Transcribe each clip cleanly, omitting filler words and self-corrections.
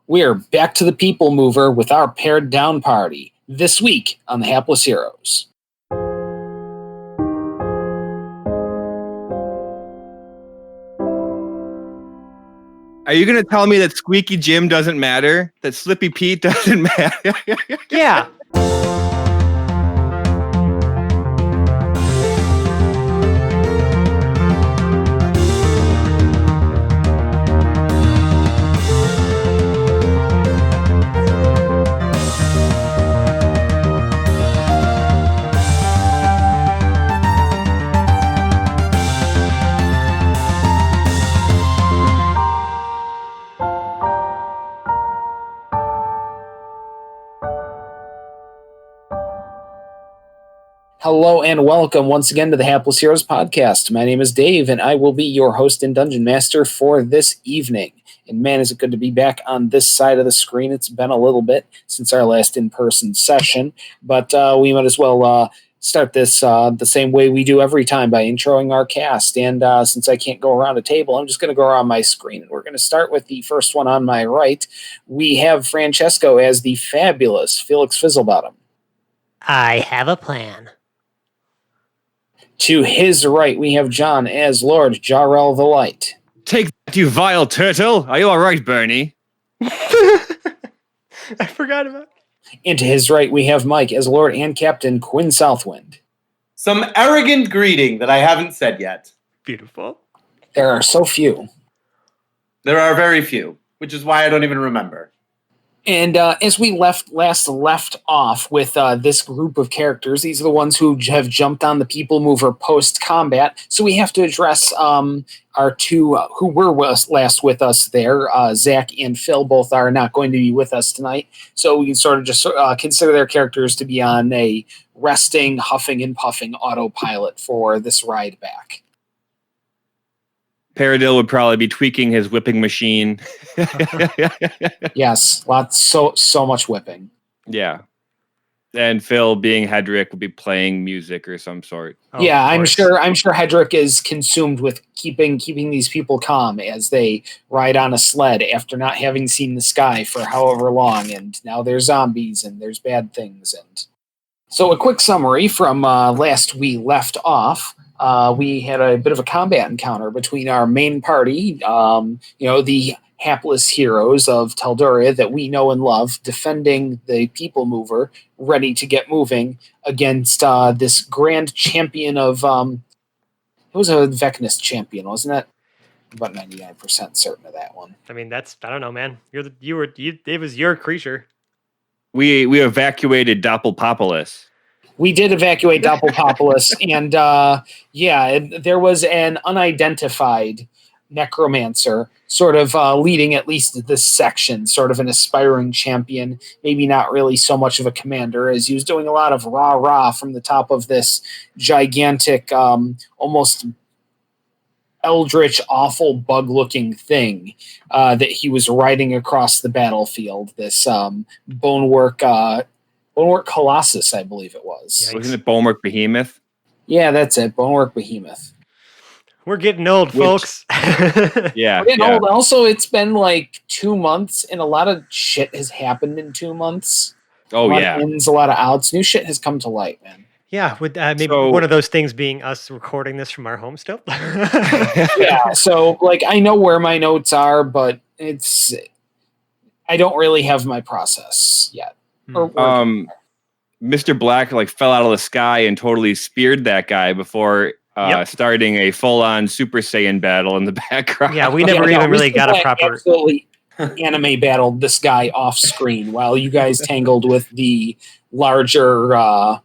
We're back to the People Mover with our pared down party this week on the Hapless Heroes. Are you going to tell me that Squeaky Jim doesn't matter? That Slippy Pete doesn't matter? Yeah. Hello and welcome once again to the Hapless Heroes podcast. My name is Dave, and I will be your host and dungeon master for this evening. And man, is it good to be back on this side of the screen. It's been a little bit since our last in-person session, but we might as well start this the same way we do every time by introing our cast. And since I can't go around a table, I'm just going to go around my screen. And we're going to start with the first one on my right. We have Francesco as the fabulous Felix Fizzlebottom. I have a plan. To his right, we have John as Lord Jarrell the Light. Take that, you vile turtle. Are you all right, Bernie? I forgot about it. And to his right, we have Mike as Lord and Captain Quinn Southwind. Some arrogant greeting that I haven't said yet. Beautiful. There are so few. There are very few, which is why I don't even remember. And as we left off with this group of characters, these are the ones who have jumped on the People Mover post-combat. So we have to address our two who were last with us there. Zach and Phil both are not going to be with us tonight. So we can sort of just consider their characters to be on a resting, huffing and puffing autopilot for this ride back. Paradil would probably be tweaking his whipping machine. Yes, so much whipping. Yeah. And Phil, being Hedrick, would be playing music or some sort. Oh, yeah, I'm sure Hedrick is consumed with keeping these people calm as they ride on a sled after not having seen the sky for however long, and now there's zombies and there's bad things. And so a quick summary from last we left off. We had a bit of a combat encounter between our main party, the hapless heroes of Telduria that we know and love, defending the People Mover, ready to get moving against this grand champion of... it was a Vecnus champion, wasn't it? About 99% certain of that one. I mean, I don't know, man. It was your creature. We evacuated Doppelpopolis. We did evacuate Doppelpopolis, and there was an unidentified necromancer sort of leading at least this section, sort of an aspiring champion, maybe not really so much of a commander, as he was doing a lot of rah-rah from the top of this gigantic, almost eldritch, awful, bug-looking thing that he was riding across the battlefield, this Bonework Colossus, I believe it was. Yikes. Wasn't it Bonework Behemoth? Yeah, that's it. Bonework Behemoth. We're getting old, folks. Yeah. We're getting old. Also, it's been like 2 months, and a lot of shit has happened in 2 months. Oh, a lot yeah. of ins, a lot of outs. New shit has come to light, man. Yeah, with maybe one of those things being us recording this from our home still. Yeah, so I know where my notes are, but I don't really have my process yet. Mr. Black fell out of the sky and totally speared that guy before starting a full-on Super Saiyan battle in the background. Yeah, we never even really got a proper... Absolutely anime battled this guy off screen while you guys tangled with the larger, at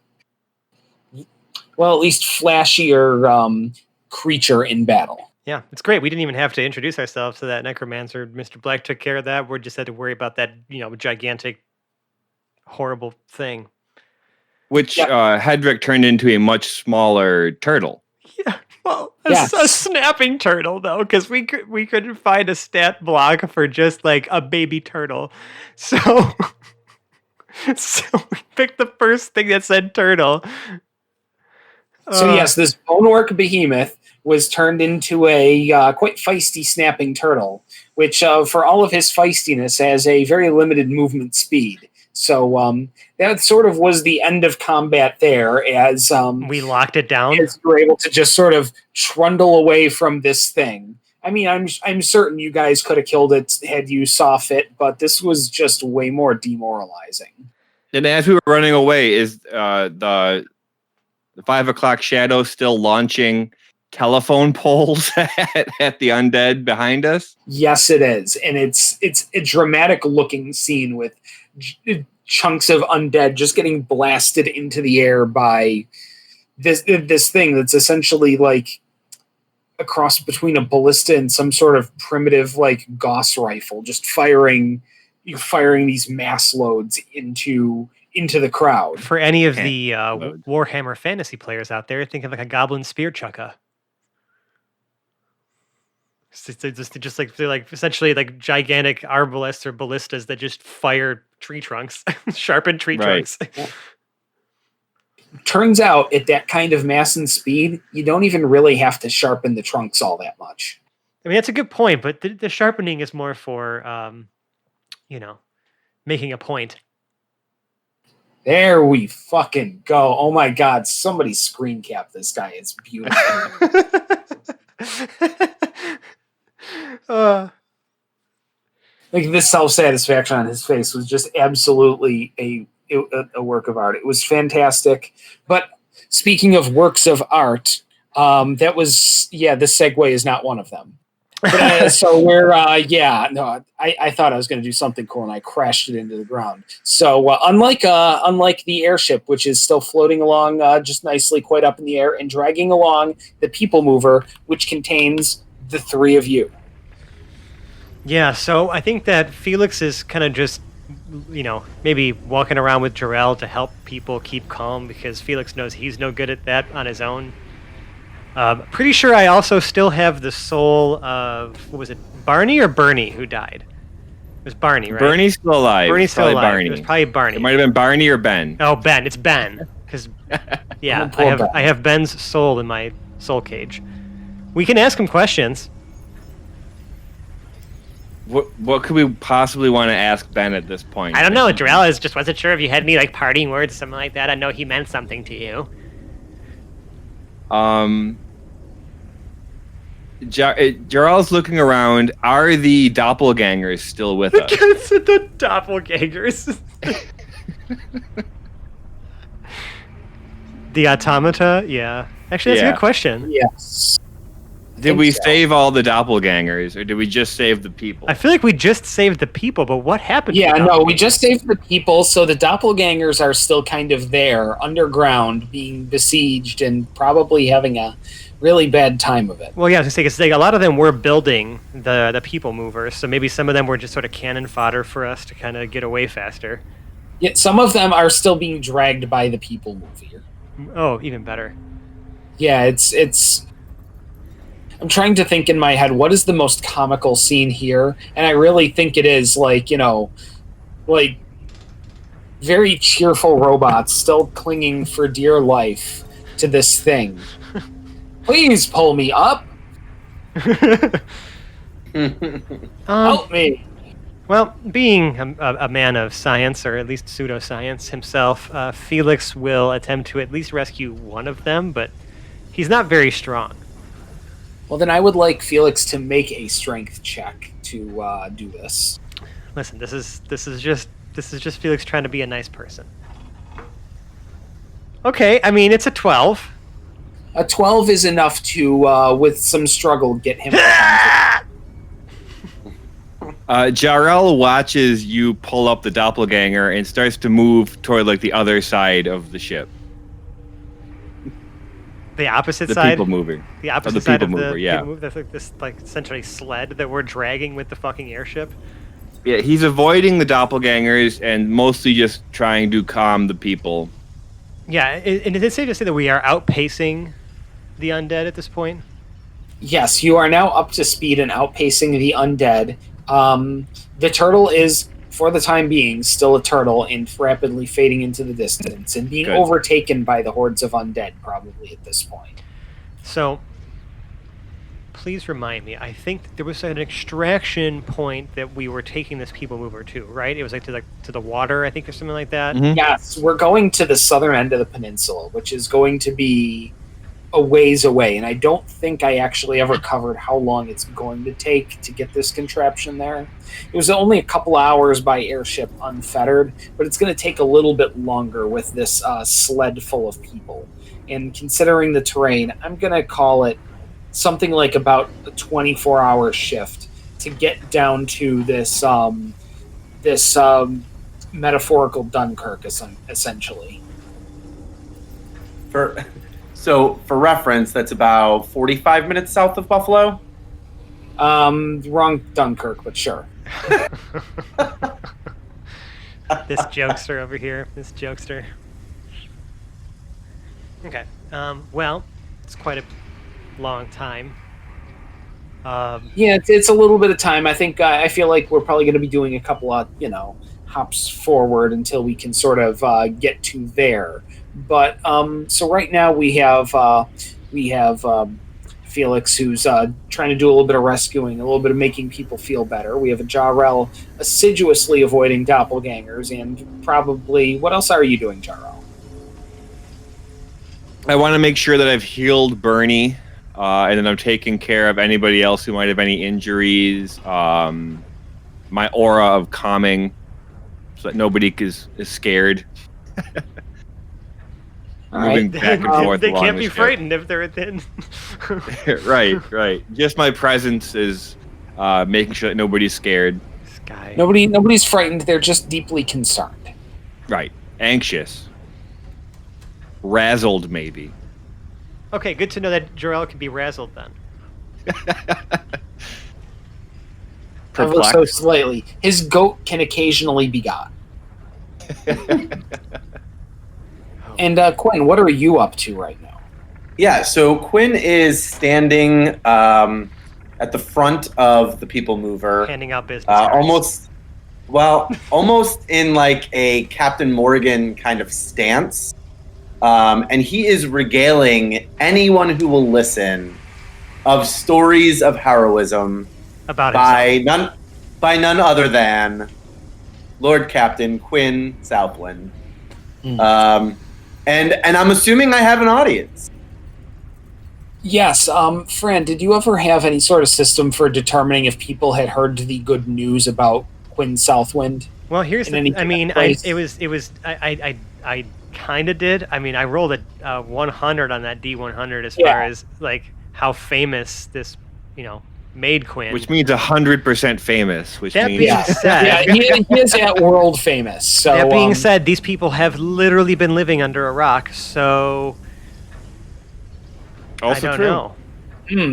least flashier creature in battle. Yeah, it's great. We didn't even have to introduce ourselves to that necromancer. Mr. Black took care of that. We just had to worry about that, gigantic, horrible thing. Which Hedrick turned into a much smaller turtle. Yeah, well, a snapping turtle, though, because we couldn't find a stat block for just a baby turtle. So we picked the first thing that said turtle. So yes, this Bonework Behemoth was turned into a quite feisty snapping turtle, which for all of his feistiness has a very limited movement speed. So that sort of was the end of combat there, as we locked it down. As you were able to just sort of trundle away from this thing. I mean, I'm certain you guys could have killed it had you saw fit, but this was just way more demoralizing. And as we were running away, is the 5 o'clock shadow still launching telephone poles at the undead behind us? Yes, it is, and it's a dramatic looking scene with chunks of undead just getting blasted into the air by this thing that's essentially like a cross between a ballista and some sort of primitive like Gauss rifle, just firing these mass loads into the crowd. For any of the Warhammer fantasy players out there, think of like a goblin spear chucka. They're like essentially like gigantic arbalests or ballistas that just fire tree trunks, sharpened tree trunks. Turns out at that kind of mass and speed, you don't even really have to sharpen the trunks all that much. I mean, that's a good point, but the sharpening is more for, making a point. There we fucking go. Oh my God, somebody screen cap this guy. It's beautiful. Like this self-satisfaction on his face was just absolutely a work of art. It was fantastic. But speaking of works of art, that was, this segue is not one of them. But, so we're, I thought I was going to do something cool and I crashed it into the ground. So unlike the airship, which is still floating along just nicely quite up in the air and dragging along the people mover, which contains the three of you. Yeah, so I think that Felix is kind of just, maybe walking around with Jarrell to help people keep calm because Felix knows he's no good at that on his own. Pretty sure I also still have the soul of, what was it, Barney or Bernie who died? It was Barney, right? Bernie's still alive. Bernie's still alive. Barney. It was probably Barney. It might have been Barney or Ben. Oh, Ben. It's Ben. Because, I have Ben's soul in my soul cage. We can ask him questions. What could we possibly want to ask Ben at this point? I don't know. Jarrell just wasn't sure if you had any like parting words, something like that. I know he meant something to you. Jarrell's looking around. Are the doppelgangers still with us? The doppelgangers. The automata? Yeah. Actually, that's a good question. Yes. Did we save all the doppelgangers, or did we just save the people? I feel like we just saved the people, but what happened? Yeah, no, we just saved the people, so the doppelgangers are still kind of there, underground, being besieged, and probably having a really bad time of it. Well, yeah, I was going to say, a lot of them were building the people movers, so maybe some of them were just sort of cannon fodder for us to kind of get away faster. Yet some of them are still being dragged by the people mover. Oh, even better. Yeah, it's... I'm trying to think in my head, what is the most comical scene here? And I really think it is, like very cheerful robots still clinging for dear life to this thing. Please pull me up. Help me. Well, being a man of science, or at least pseudoscience himself, Felix will attempt to at least rescue one of them, but he's not very strong. Well, then I would like Felix to make a strength check to do this. Listen, this is just Felix trying to be a nice person. Okay, I mean, it's a 12. A 12 is enough to, with some struggle, get him. Jarrell watches you pull up the doppelganger and starts to move toward like the other side of the ship. The opposite the side? The people mover. The opposite the side people of the mover, yeah. people mover. That's like this, like, essentially sled that we're dragging with the fucking airship. Yeah, he's avoiding the doppelgangers and mostly just trying to calm the people. Yeah, and is it safe to say that we are outpacing the undead at this point? Yes, you are now up to speed and outpacing the undead. The turtle is, for the time being, still a turtle and rapidly fading into the distance and being overtaken by the hordes of undead probably at this point. So, please remind me. I think that there was an extraction point that we were taking this people mover to, right? It was like to the water, I think, or something like that. Mhm. Yes, we're going to the southern end of the peninsula, which is going to be a ways away, and I don't think I actually ever covered how long it's going to take to get this contraption there. It was only a couple hours by airship unfettered, but it's going to take a little bit longer with this sled full of people. And considering the terrain, I'm going to call it something like about a 24-hour shift to get down to this metaphorical Dunkirk, essentially. So, for reference, that's about 45 minutes south of Buffalo. Wrong Dunkirk, but sure. This jokester over here. This jokester. Okay. Well, it's quite a long time. Yeah, it's a little bit of time. I think I feel like we're probably going to be doing a couple of hops forward until we can sort of get to there. But so right now we have Felix, who's trying to do a little bit of rescuing, a little bit of making people feel better. We have a Jarrell assiduously avoiding doppelgangers, and probably what else are you doing, Jarrell? I want to make sure that I've healed Bernie, and then I'm taking care of anybody else who might have any injuries. My aura of calming, so that nobody is scared. Moving back and forth. They along can't the be ship. frightened if they're thin. Right. Just my presence is making sure that nobody's scared. This guy. Nobody's frightened. They're just deeply concerned. Right. Anxious. Razzled, maybe. Okay, good to know that Jarrell can be razzled then. Ever so slightly. His goat can occasionally be got. And Quinn, what are you up to right now? Yeah, so Quinn is standing at the front of the people mover, Handing out business cards. almost in like a Captain Morgan kind of stance. And he is regaling anyone who will listen of stories of heroism About by none other than Lord Captain Quinn Southwind. And I'm assuming I have an audience. Yes, Fran, did you ever have any sort of system for determining if people had heard the good news about Quinn Southwind? Well, here's in any the. I mean, place? I kind of did. I mean, I rolled a 100 on that D100 as far as like how famous this, made Quinn. Which means 100% famous. Which That means being said, he is at world famous. So that being said, these people have literally been living under a rock, so also I don't true. know.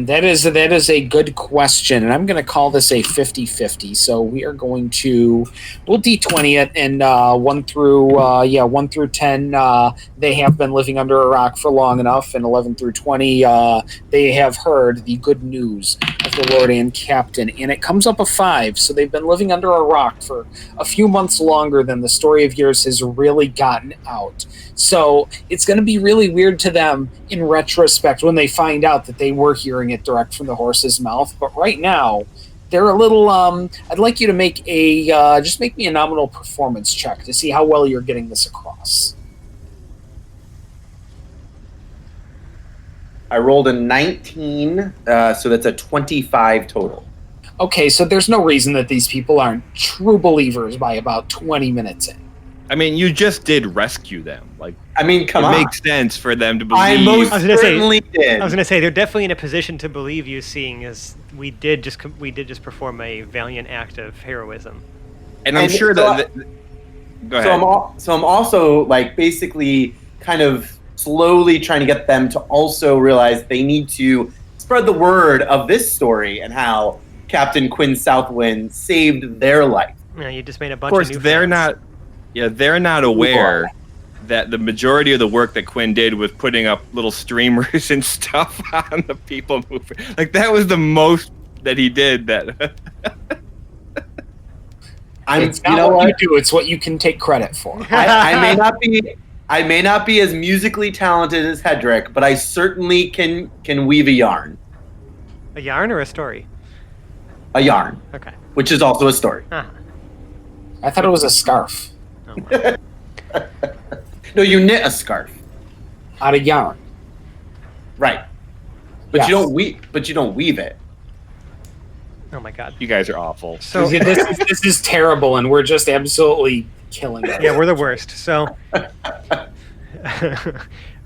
That is a good question, and I'm going to call this a 50-50. So we'll D20 it, and 1 through 10, they have been living under a rock for long enough, and 11 through 20, they have heard the good news of the Lord and Captain, and it comes up a 5. So they've been living under a rock for a few months longer than the story of yours has really gotten out. So it's going to be really weird to them in retrospect when they find out that they were hearing it direct from the horse's mouth. But right now, they're a little. I'd like you to make just make me a nominal performance check to see how well you're getting this across. I rolled a 19, so that's a 25 total. Okay, so there's no reason that these people aren't true believers by about 20 minutes in. I mean, you just did rescue them. Like, I mean, come on. It makes sense for them to believe. I most certainly did. I was gonna say they're definitely in a position to believe you, seeing as we did just perform a valiant act of heroism. And I'm sure that. Go ahead. So I'm also like basically kind of slowly trying to get them to also realize they need to spread the word of this story and how Captain Quinn Southwind saved their life. Yeah, you just made a bunch Of course, of new they're friends. not. Yeah, they're not aware that the majority of the work that Quinn did was putting up little streamers and stuff on the people mover. Like, that was the most that he did. That It's not what you do; it's what you can take credit for. I may not be as musically talented as Hedrick, but I certainly can weave a yarn. A yarn or a story? A yarn, Okay. which is also a story. Uh-huh. I thought it was a scarf Oh, my. No, you knit a scarf, out of yarn. right? But Yes. you don't weave. But you don't weave it. Oh my god. You guys are awful. So This is terrible, and we're just absolutely killing it. yeah, we're the worst. So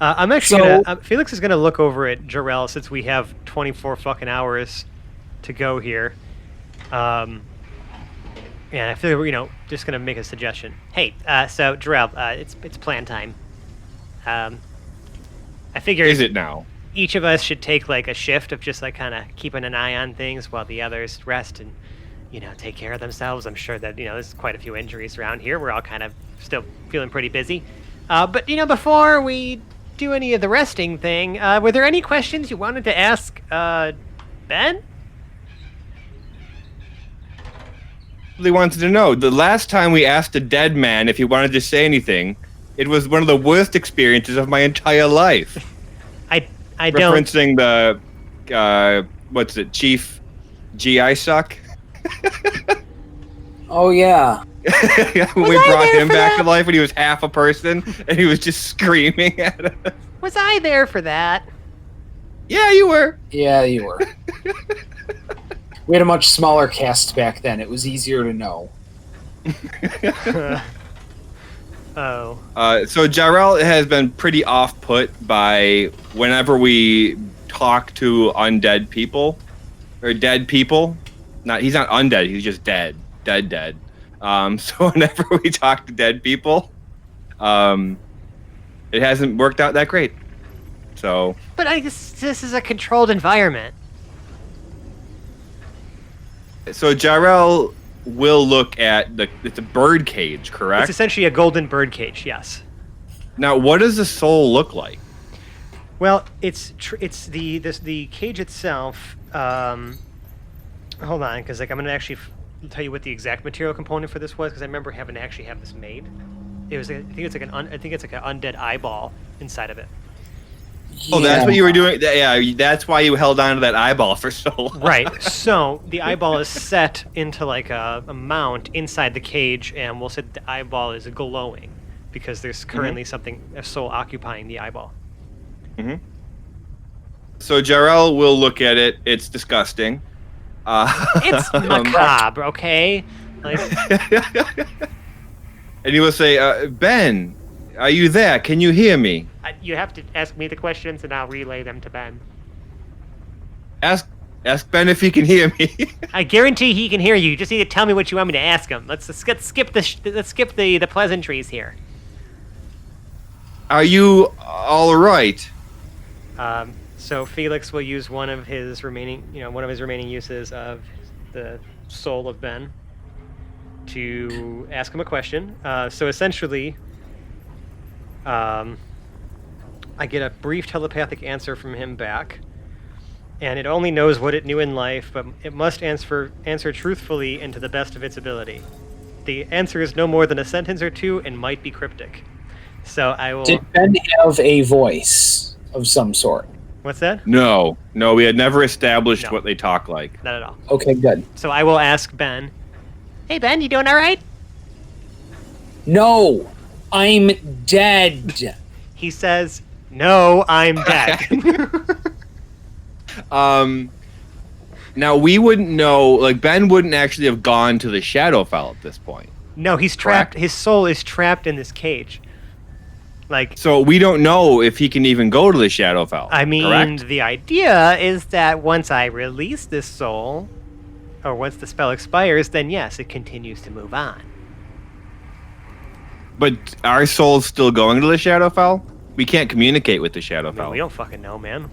I'm actually gonna. Felix is gonna look over at Jarrell since we have 24 fucking hours to go here. And I feel we're just gonna make a suggestion. Hey, so Jarrell, it's plan time. I figure Is it now? each of us should take like a shift of just like kind of keeping an eye on things while the others rest and take care of themselves. I'm sure that there's quite a few injuries around here. We're all kind of still feeling pretty busy. But before we do any of the resting thing, were there any questions you wanted to ask Ben? They wanted to know. The last time we asked a dead man if he wanted to say anything, it was one of the worst experiences of my entire life. I don't. Referencing the, what's it, Chief GI Suck? Oh yeah. When we brought him back to life when he was half a person and he was just screaming at us. Was I there for that? Yeah, you were. Yeah, you were. We had a much smaller cast back then. It was easier to know. Oh. So Jarrell has been pretty off-put by whenever we talk to undead people or dead people. He's not undead. He's just dead. Dead. So whenever we talk to dead people, it hasn't worked out that great. So. But I guess this is a controlled environment. So Jarrell will look at it's a bird cage, correct? It's essentially a golden bird cage. Yes. Now, what does the soul look like? Well, it's the cage itself. Hold on, because I'm gonna actually tell you what the exact material component for this was, because I remember having to actually have this made. It was I think it's like an undead eyeball inside of it. Oh, that's what you were doing. Yeah, that's why you held on to that eyeball for so long. Right. So the eyeball is set into like a mount inside the cage, and we'll say that the eyeball is glowing because there's currently a soul occupying the eyeball. Mm-hmm. So Jarrell will look at it. It's disgusting. It's macabre, okay? Like, and he will say, Ben, are you there? Can you hear me? you have to ask me the questions, and I'll relay them to Ben. Ask Ben if he can hear me. I guarantee he can hear you. You just need to tell me what you want me to ask him. Let's skip the pleasantries here. Are you all right? So Felix will use one of his remaining uses of the soul of Ben to ask him a question. So essentially, I get a brief telepathic answer from him back, and it only knows what it knew in life, but it must answer truthfully and to the best of its ability. The answer is no more than a sentence or two and might be cryptic. So I will... Did Ben have a voice of some sort? What's that? No, we had never established what they talk like. Not at all. Okay, good. So I will ask Ben, hey Ben, you doing all right? No, I'm dead. He says, no, I'm dead. Now we wouldn't know, like Ben wouldn't actually have gone to the Shadowfell at this point. No, he's trapped. His soul is trapped in this cage. Like, so we don't know if he can even go to the Shadowfell. I mean, correct? The idea is that once I release this soul, or once the spell expires, then yes, it continues to move on. But our soul's still going to the Shadowfell? We can't communicate with the Shadowfell. I mean, we don't fucking know, man.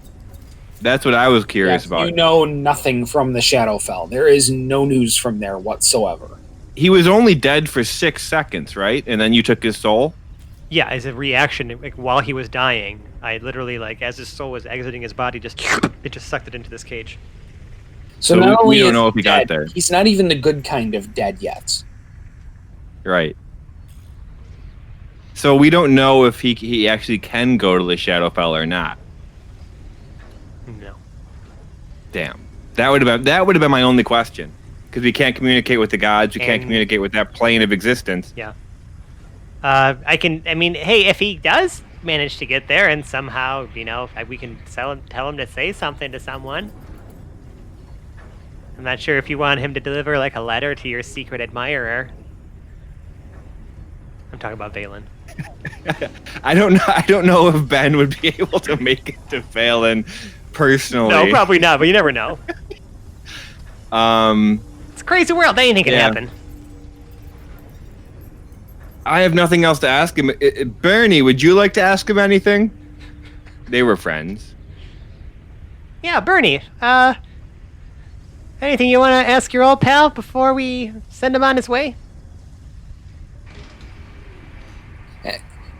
That's what I was curious Yes, about. you know nothing from the Shadowfell. There is no news from there whatsoever. He was only dead for 6 seconds, right? And then you took his soul? Yeah, as a reaction, like while he was dying, I literally, like, as his soul was exiting his body, it just sucked it into this cage. So we not only don't is know he if he dead, got there. he's not even the good kind of dead yet. Right. So we don't know if he actually can go to the Shadowfell or not. No. Damn. That would have been my only question, because we can't communicate with the gods. We can't communicate with that plane of existence. Yeah. Hey, if he does manage to get there and somehow, we can tell him to say something to someone. I'm not sure if you want him to deliver like a letter to your secret admirer. I'm talking about Valen. I don't know if Ben would be able to make it to Valen personally. No, probably not, but you never know. It's a crazy world. Anything can happen. I have nothing else to ask him. Bernie, would you like to ask him anything? They were friends. Yeah, Bernie. Anything you want to ask your old pal before we send him on his way?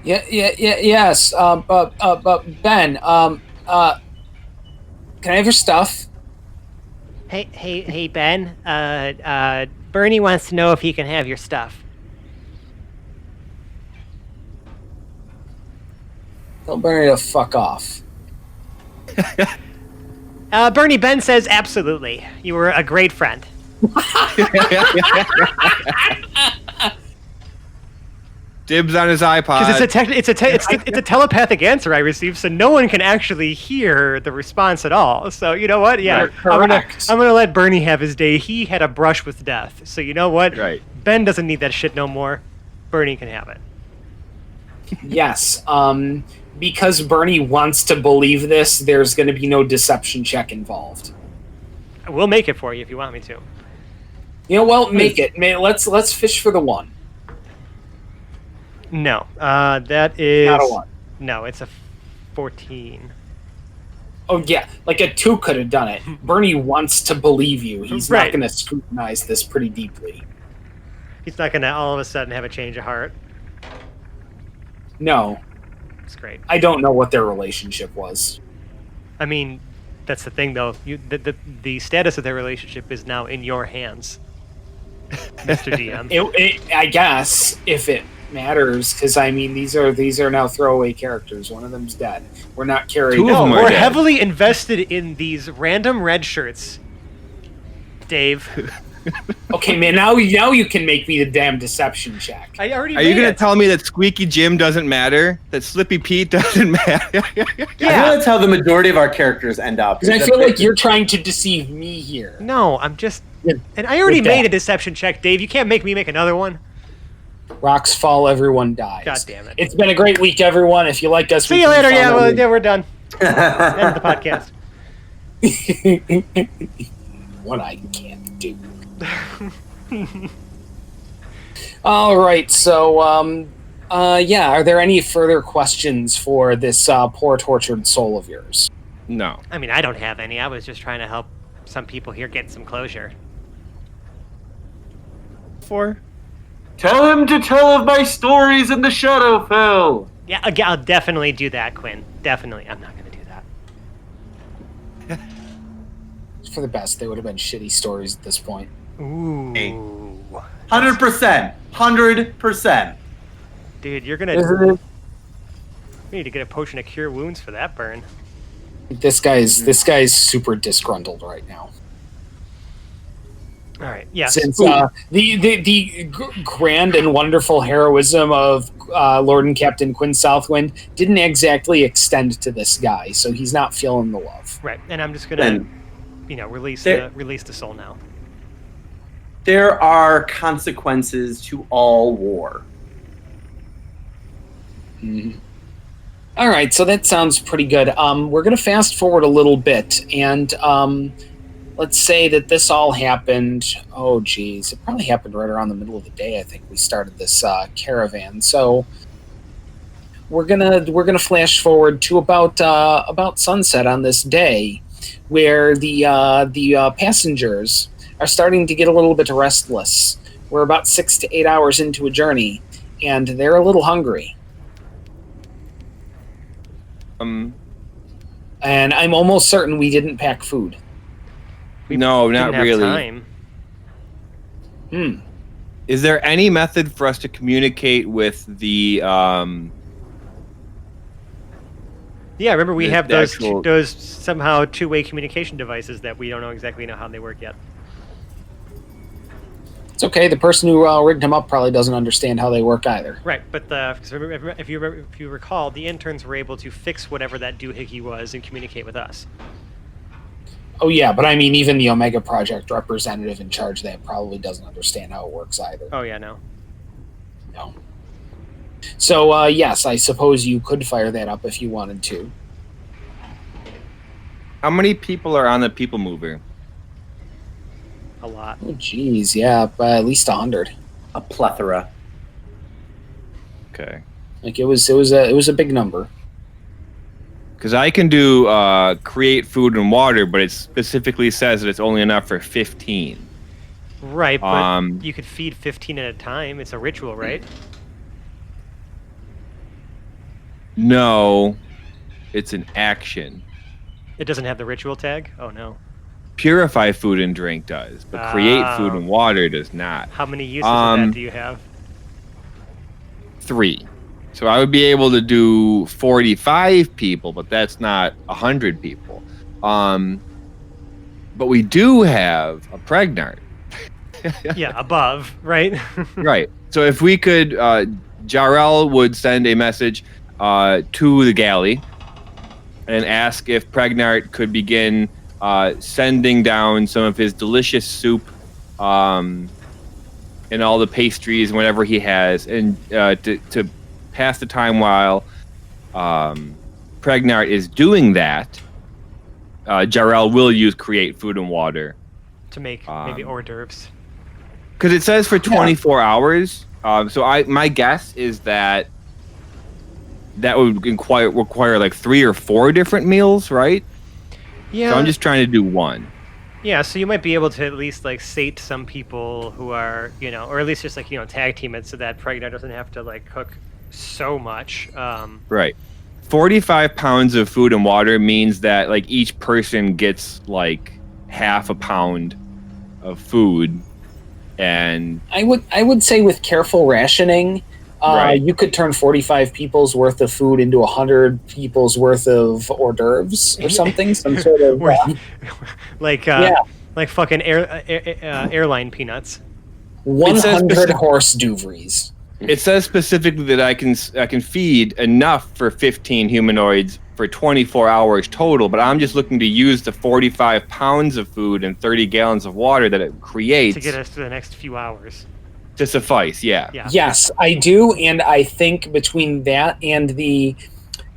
Yes. Ben. Can I have your stuff? Hey, Ben. Bernie wants to know if he can have your stuff. Tell Bernie to fuck off. Bernie, Ben says absolutely. You were a great friend. Dibs on his iPod. Because it's a telepathic answer I received, so no one can actually hear the response at all. So you know what? Yeah, I'm gonna let Bernie have his day. He had a brush with death. So you know what? Right. Ben doesn't need that shit no more. Bernie can have it. Yes. Because Bernie wants to believe this, there's going to be no deception check involved. We'll make it for you if you want me to. Make it. Let's fish for the 1. No, that is not a 1. No, it's a 14. Oh yeah, like a 2 could have done it. Bernie wants to believe you. He's not going to scrutinize this pretty deeply. He's not going to all of a sudden have a change of heart. No. It's great. I don't know what their relationship was. I mean, that's the thing, though. The status of their relationship is now in your hands, Mr. DM. I guess if it matters, because I mean these are now throwaway characters. One of them's dead. We're not carrying. We're heavily invested in these random red shirts, Dave. Okay, man. Now you can make me the damn deception check. I already. Are you going to tell me that Squeaky Jim doesn't matter? That Slippy Pete doesn't matter? Yeah, I think that's how the majority of our characters end up. Because I feel like you're trying to deceive me here. No, I'm just. And I already made a deception check, Dave. You can't make me make another one. Rocks fall, everyone dies. God damn it! It's been a great week, everyone. If you like us, see you later. Yeah, we're done. End the podcast. What I can't do. All right, so are there any further questions for this poor tortured soul of yours? No. I mean, I don't have any. I was just trying to help some people here get some closure. Tell him to tell of my stories in the Shadowfell. Yeah, I'll definitely do that, Quinn. Definitely. I'm not going to do that. For the best, they would have been shitty stories at this point. Ooh. 100%. 100%. Dude, you're gonna. We need to get a potion to cure wounds for that burn. This guy's super disgruntled right now. All right. Yeah. Since the grand and wonderful heroism of Lord and Captain Quinn Southwind didn't exactly extend to this guy, so he's not feeling the love. Right, and I'm just gonna, release the soul now. There are consequences to all war. Mm-hmm. All right, so that sounds pretty good. We're going to fast forward a little bit, and let's say that this all happened. Oh, geez, it probably happened right around the middle of the day. I think we started this caravan. So we're gonna flash forward to about sunset on this day, where the passengers are starting to get a little bit restless. We're about 6 to 8 hours into a journey, and they're a little hungry. And I'm almost certain we didn't pack food. No, not really. Time. Is there any method for us to communicate with the Yeah, remember we The- have the those actual- those somehow two-way communication devices that we don't know how they work yet. It's okay. The person who rigged him up probably doesn't understand how they work either. Right, but if you recall, the interns were able to fix whatever that doohickey was and communicate with us. Oh yeah, but I mean, even the Omega Project representative in charge of that probably doesn't understand how it works either. Oh yeah, no. No. So yes, I suppose you could fire that up if you wanted to. How many people are on the people mover? A lot. Oh geez, yeah, at least 100. A plethora. Okay. Like it was a big number. Because I can do create food and water, but it specifically says that it's only enough for 15. Right, but Um, you could feed 15 at a time. It's a ritual, right? No, it's an action. It doesn't have the ritual tag? Oh no. Purify food and drink does, but create food and water does not. How many uses of that do you have? 3. So I would be able to do 45 people, but that's not 100 people. But we do have a pregnart. Yeah, above, right? Right. So if we could, Jarrell would send a message to the galley and ask if Pregnart could begin sending down some of his delicious soup and all the pastries and whatever he has, and to pass the time while Pregnart is doing that. Jarrell will use create food and water To make maybe hors d'oeuvres. because it says for 24 hours. So my guess is that would require like 3 or 4 different meals, right? Yeah. So I'm just trying to do one. Yeah, so you might be able to at least like sate some people who are, or at least just like, tag team it so that Pregnant doesn't have to like cook so much. Right. 45 pounds of food and water means that like each person gets like half a pound of food, and I would say with careful rationing, Right. you could turn 45 people's worth of food into 100 people's worth of hors d'oeuvres or something. Some sort of like fucking airline peanuts. 100 horse douvries. it says specifically that I can feed enough for 15 humanoids for 24 hours total, but I'm just looking to use the 45 pounds of food and 30 gallons of water that it creates To get us to the next few hours. to suffice. Yeah. Yeah. Yes, I do, and I think between that and the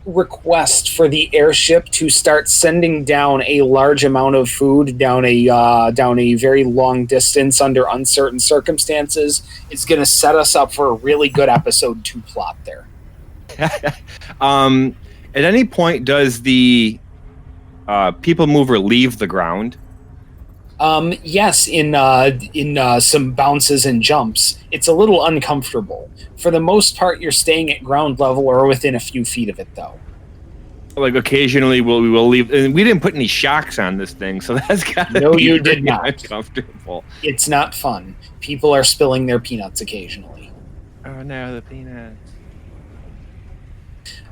request for the airship to start sending down a large amount of food down a very long distance under uncertain circumstances is going to set us up for a really good episode 2 plot there. At any point, does the people mover leave the ground? Yes, in some bounces and jumps, it's a little uncomfortable. For the most part, you're staying at ground level or within a few feet of it, though. Like occasionally, we will leave, and we didn't put any shocks on this thing, so that's got to No, be you did pretty not. uncomfortable. It's not fun. People are spilling their peanuts occasionally. Oh no, the peanuts.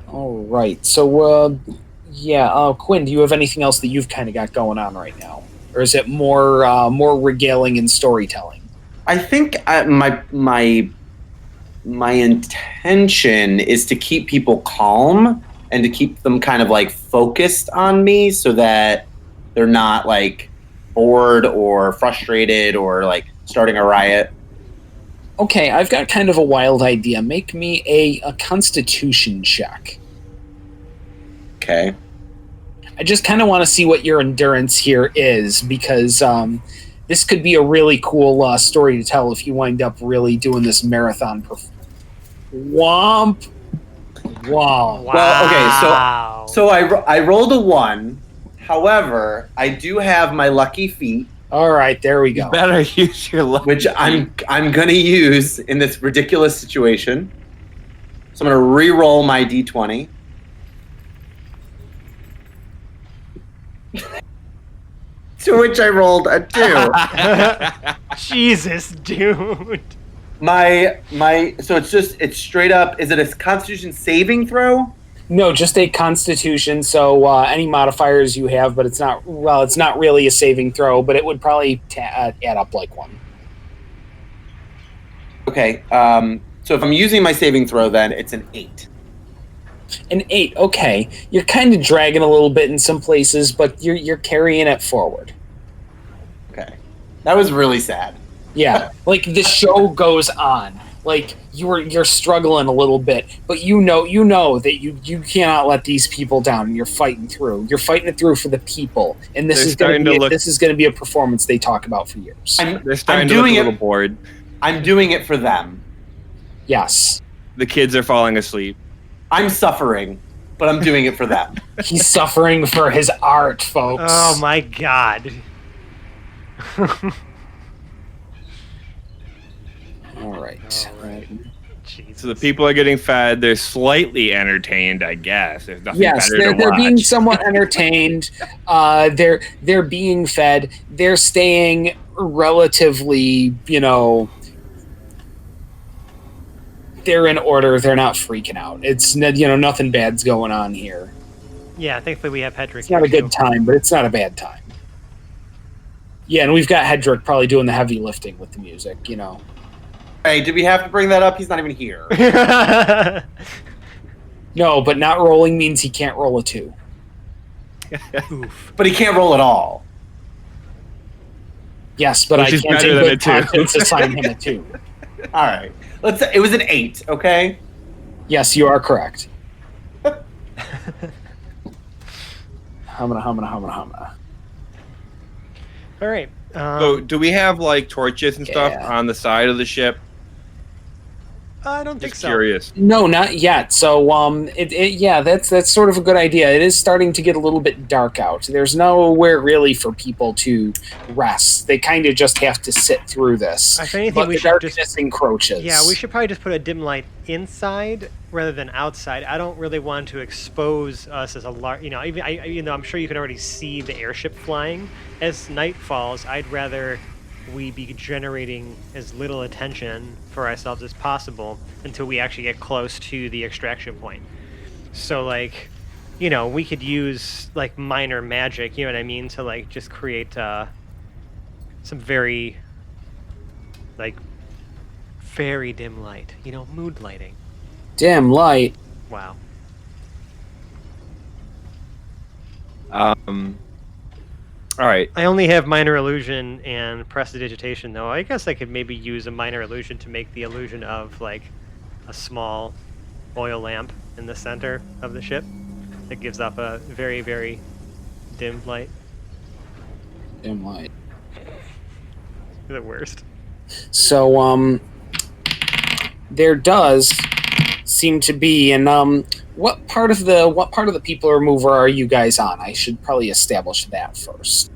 All right. So, Quinn, do you have anything else that you've kind of got going on right now, or is it more regaling and storytelling? I think my intention is to keep people calm and to keep them kind of like focused on me so that they're not like bored or frustrated or like starting a riot. Okay, I've got kind of a wild idea. Make me a Constitution check. Okay. I just kind of want to see what your endurance here is, because this could be a really cool story to tell if you wind up really doing this marathon. Womp. Wow. Well, okay, so I rolled a 1. However, I do have my lucky feat, All right, there we You go. better use your luck. which I'm gonna use in this ridiculous situation. So I'm gonna re-roll my d20. To which I rolled a 2. Jesus, dude. So it's straight up. Is it a Constitution saving throw? No, just a Constitution. So any modifiers you have, but it's not. Well, it's not really a saving throw, but it would probably add up like one. Okay. So if I'm using my saving throw, then it's an 8. An 8. Okay, you're kind of dragging a little bit in some places, but you're carrying it forward. Okay. That was really sad. Yeah, like the show goes on. Like you're struggling a little bit, but you know that you cannot let these people down, and you're fighting through. You're fighting it through for the people, and this is going to be a performance they talk about for years. They're starting to look a little bored. I'm doing it for them. Yes. The kids are falling asleep. I'm suffering, but I'm doing it for them. He's suffering for his art, folks. Oh my god. All right. So the people are getting fed. They're slightly entertained, I guess. There's nothing Yes, better to they're being watch. somewhat entertained. They're being fed. They're staying relatively, they're in order. They're not freaking out. It's nothing bad's going on here. Yeah, thankfully we have Hedrick. It's not a good time, but it's not a bad time. Yeah, and we've got Hedrick probably doing the heavy lifting with the music. Hey, did we have to bring that up? He's not even here. No, but not rolling means he can't roll a 2. Oof. But he can't roll at all. Yes, but Which I is can't better in than good a 2. conscience assign him a 2. All right. It was an 8, okay? Yes, you are correct. Humana. All right. So do we have like torches and stuff on the side of the ship? I don't think Just so. curious. No, not yet. So, that's sort of a good idea. It is starting to get a little bit dark out. There's nowhere really for people to rest. They kind of just have to sit through this. If anything, But we the should darkness just encroaches. Yeah, we should probably just put a dim light inside rather than outside. I don't really want to expose us as a large, even though I'm sure you can already see the airship flying as night falls. I'd rather we be generating as little attention for ourselves as possible until we actually get close to the extraction point. So, we could use minor magic, you know what I mean, to just create some very very dim light, mood lighting. Dim light. Wow. All right. I only have minor illusion and prestidigitation, though. I guess I could maybe use a minor illusion to make the illusion of a small oil lamp in the center of the ship that gives off a very, very dim light. Dim light. The worst. So, there does seem to be, and what part of the people remover are you guys on? I should probably establish that first.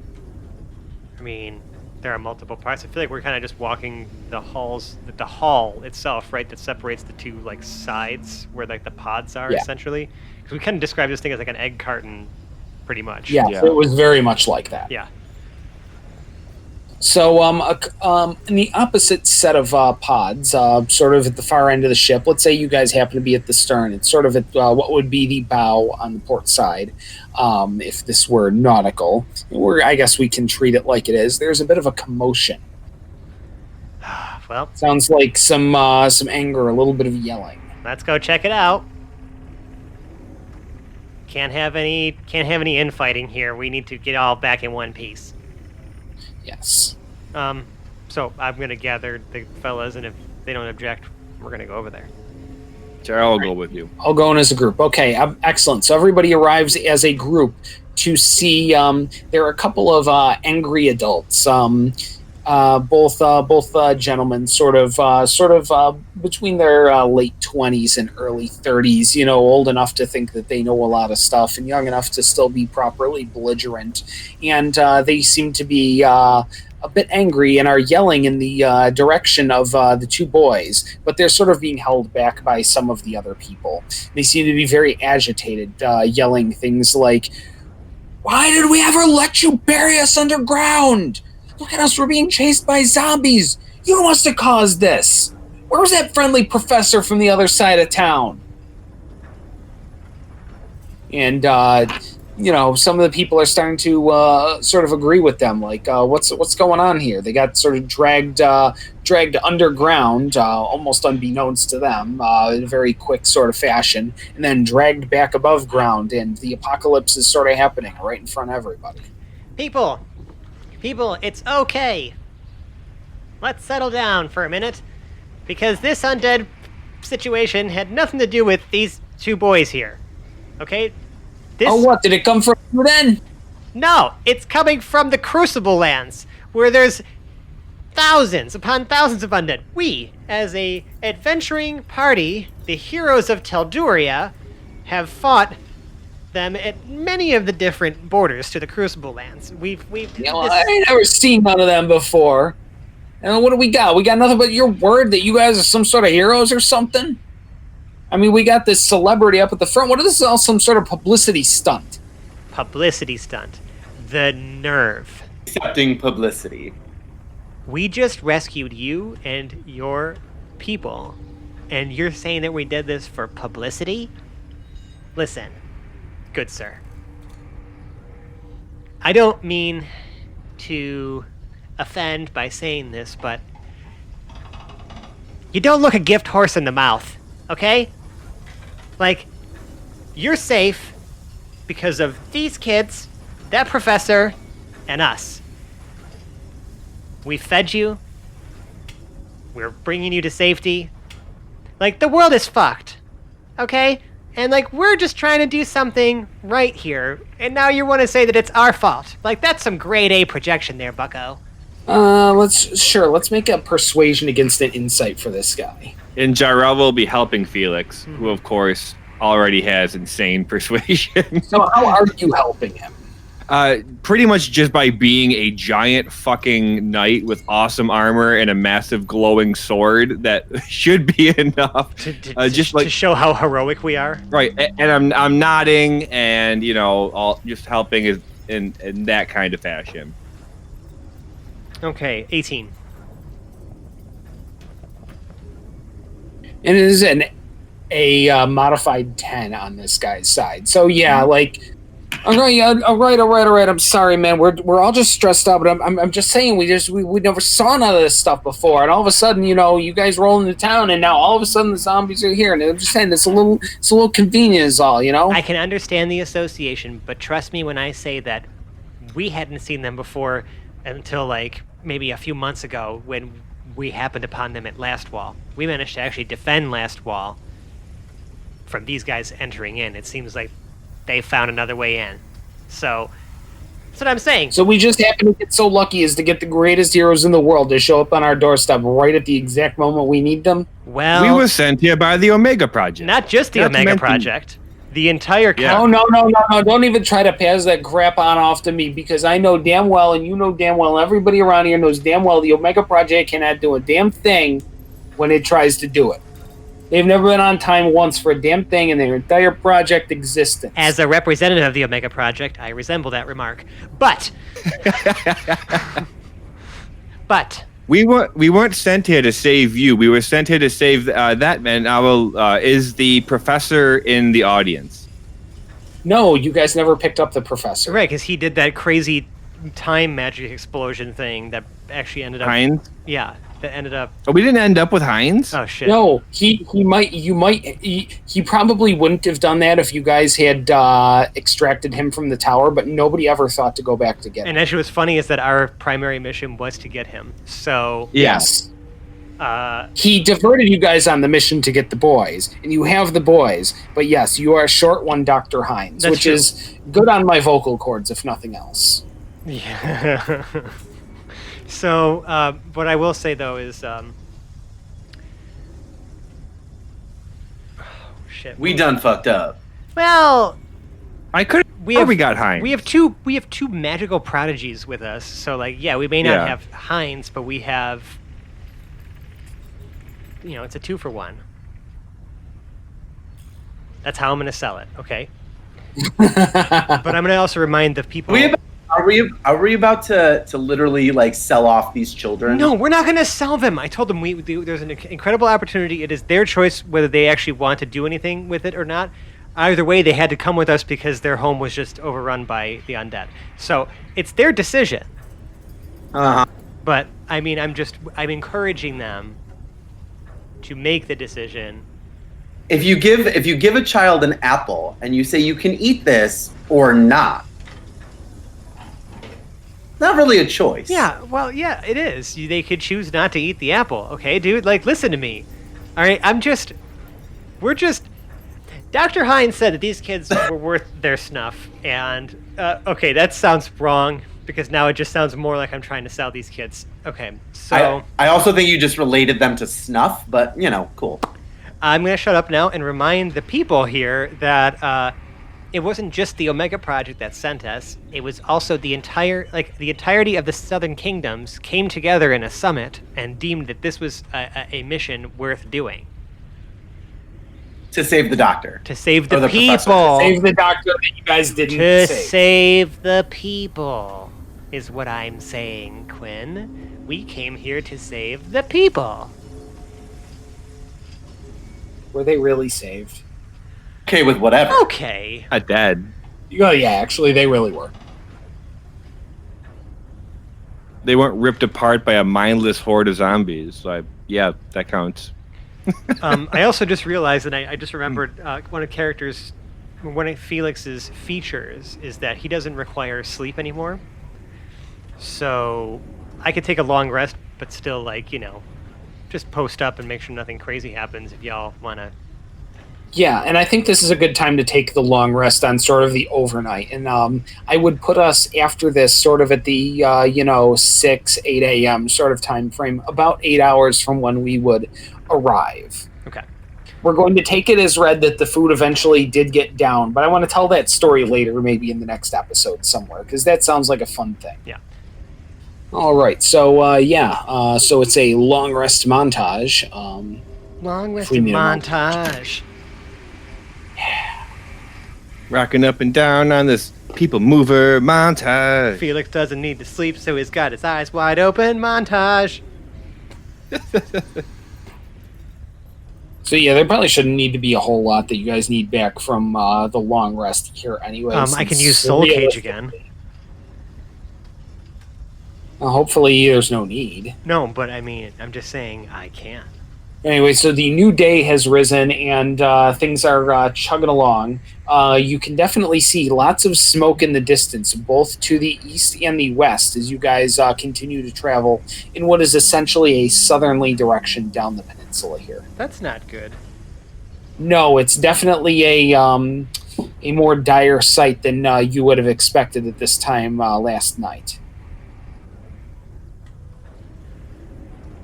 I mean, there are multiple parts. I feel like we're kind of just walking the halls, the hall itself, right? That separates the two sides where the pods are, essentially. Because we kind of describe this thing as an egg carton, pretty much. Yeah, Yeah. so it was very much like that. Yeah. So, in the opposite set of pods, sort of at the far end of the ship, let's say you guys happen to be at the stern. It's sort of at what would be the bow on the port side, if this were nautical. I guess we can treat it like it is. There's a bit of a commotion. Well, Sounds like some anger, a little bit of yelling. let's go check it out. Can't have any infighting here. We need to get all back in one piece. Yes. So I'm gonna gather the fellas, and if they don't object, we're gonna go over there. Sarah, I'll go with you. All going as a group. Okay, excellent. So everybody arrives as a group to see. There are a couple of angry adults. Both gentlemen, sort of between their late 20s and early 30s. Old enough to think that they know a lot of stuff, and young enough to still be properly belligerent. And they seem to be a bit angry and are yelling in the direction of the two boys, but they're sort of being held back by some of the other people. They seem to be very agitated, yelling things like, "Why did we ever let you bury us underground? Look at us, we're being chased by zombies. You must have caused this. Where was that friendly professor from the other side of town?" and some of the people are starting to sort of agree with them. Like, what's going on here? They got sort of dragged underground, almost unbeknownst to them, in a very quick sort of fashion, and then dragged back above ground, and the apocalypse is sort of happening right in front of everybody. People, it's okay. Let's settle down for a minute, because this undead situation had nothing to do with these two boys here. Okay? What? Did it come from you then? No, it's coming from the Crucible lands, where there's thousands upon thousands of undead. We, as a adventuring party, the heroes of Telduria, have fought them at many of the different borders to the Crucible lands. I ain't never seen none of them before. And what do we got? We got nothing but your word that you guys are some sort of heroes or something? I mean, we got this celebrity up at the front. What is this all some sort of publicity stunt? Publicity stunt. The nerve. Accepting publicity. We just rescued you and your people, and you're saying that we did this for publicity? Listen, good sir. I don't mean to offend by saying this, but you don't look a gift horse in the mouth, okay? Like, you're safe because of these kids, that professor, and us. We fed you. We're bringing you to safety. Like, the world is fucked, okay? And, like, we're just trying to do something right here, and now you want to say that it's our fault. Like, that's some grade A projection there, bucko. Let's make a persuasion against an insight for this guy. And Jarrell will be helping Felix, who of course already has insane persuasion. So how are you helping him? Pretty much just by being a giant fucking knight with awesome armor and a massive glowing sword. That should be enough. To show how heroic we are. Right, and I'm nodding and all just helping is in that kind of fashion. Okay, 18. And it is a modified 10 on this guy's side. So yeah, like, all right. I'm sorry, man. We're all just stressed out, but I'm just saying we never saw none of this stuff before, and all of a sudden, you guys roll into town, and now all of a sudden the zombies are here, and I'm just saying it's a little convenient, is all, I can understand the association, but trust me when I say that we hadn't seen them before until like maybe a few months ago when we happened upon them at Last Wall. We managed to actually defend Last Wall from these guys entering in. It seems like they found another way in. So, that's what I'm saying. So we just happen to get so lucky as to get the greatest heroes in the world to show up on our doorstep right at the exact moment we need them? Well, we were sent here by the Omega Project. Not just the Omega Project. The entire... Yeah. Oh, no. Don't even try to pass that crap on off to me, because I know damn well, and you know damn well, everybody around here knows damn well the Omega Project cannot do a damn thing when it tries to do it. They've never been on time once for a damn thing in their entire project existence. As a representative of the Omega Project, I resemble that remark. But... We weren't sent here to save you. We were sent here to save that man. Is the professor in the audience? No, you guys never picked up the professor. Right, because he did that crazy time magic explosion thing that actually ended up... Hines? Yeah, that ended up... Oh, we didn't end up with Hines? Oh, shit. No, he probably wouldn't have done that if you guys had extracted him from the tower, but nobody ever thought to go back to get him. And actually what's funny is that our primary mission was to get him. So... Yes. He diverted you guys on the mission to get the boys, and you have the boys, but yes, you are short one Dr. Hines, That's which true. is good on my vocal cords, if nothing else. Yeah. So, what I will say, though, is... shit. We done fucked up. Well... We got Hines. We have two magical prodigies with us, so, like, yeah, we may not have Hines, but we have... it's a 2-for-1. That's how I'm going to sell it, okay? But I'm going to also remind the people... Are we about to literally like sell off these children? No, we're not going to sell them. I told them there's an incredible opportunity. It is their choice whether they actually want to do anything with it or not. Either way, they had to come with us because their home was just overrun by the undead. So it's their decision. But I mean, I'm encouraging them to make the decision. If you give a child an apple and you say you can eat this or not, not really a choice. Yeah, well, yeah, it is. They could choose not to eat the apple. Okay, dude, like, listen to me. All right, we're just. Dr. Hines said that these kids were worth their snuff, and okay, that sounds wrong because now it just sounds more like I'm trying to sell these kids. Okay, so I also think you just related them to snuff, but cool. I'm gonna shut up now and remind the people here that it wasn't just the Omega Project that sent us. It was also the entirety of the Southern Kingdoms came together in a summit and deemed that this was a mission worth doing. To save the doctor. To save the professor. people. Save the doctor that you guys didn't To save. save the people is what I'm saying, Quinn. We came here to save the people. Were they really saved? Okay with whatever. Okay. Not dead. Oh yeah, actually they really were. They weren't ripped apart by a mindless horde of zombies. So yeah, that counts. I also just realized, and I just remembered one of Felix's features is that he doesn't require sleep anymore. So I could take a long rest, but still, just post up and make sure nothing crazy happens if y'all want to. Yeah, and I think this is a good time to take the long rest on sort of the overnight. And I would put us after this sort of at the 6, 8 a.m. sort of time frame, about 8 hours from when we would arrive. Okay. We're going to take it as read that the food eventually did get down, but I want to tell that story later, maybe in the next episode somewhere, because that sounds like a fun thing. Yeah. All right, so so it's a long rest montage. Long rest we need a montage. Rocking up and down on this people mover montage. Felix doesn't need to sleep, so he's got his eyes wide open. Montage. So yeah, there probably shouldn't need to be a whole lot that you guys need back from the long rest here anyway. I can use Soul Cage again. Hopefully there's no need. No, but I mean, I'm just saying I can. Anyway, so the new day has risen and things are chugging along. You can definitely see lots of smoke in the distance, both to the east and the west, as you guys continue to travel in what is essentially a southerly direction down the peninsula here. That's not good. No, it's definitely a more dire sight than you would have expected at this time last night.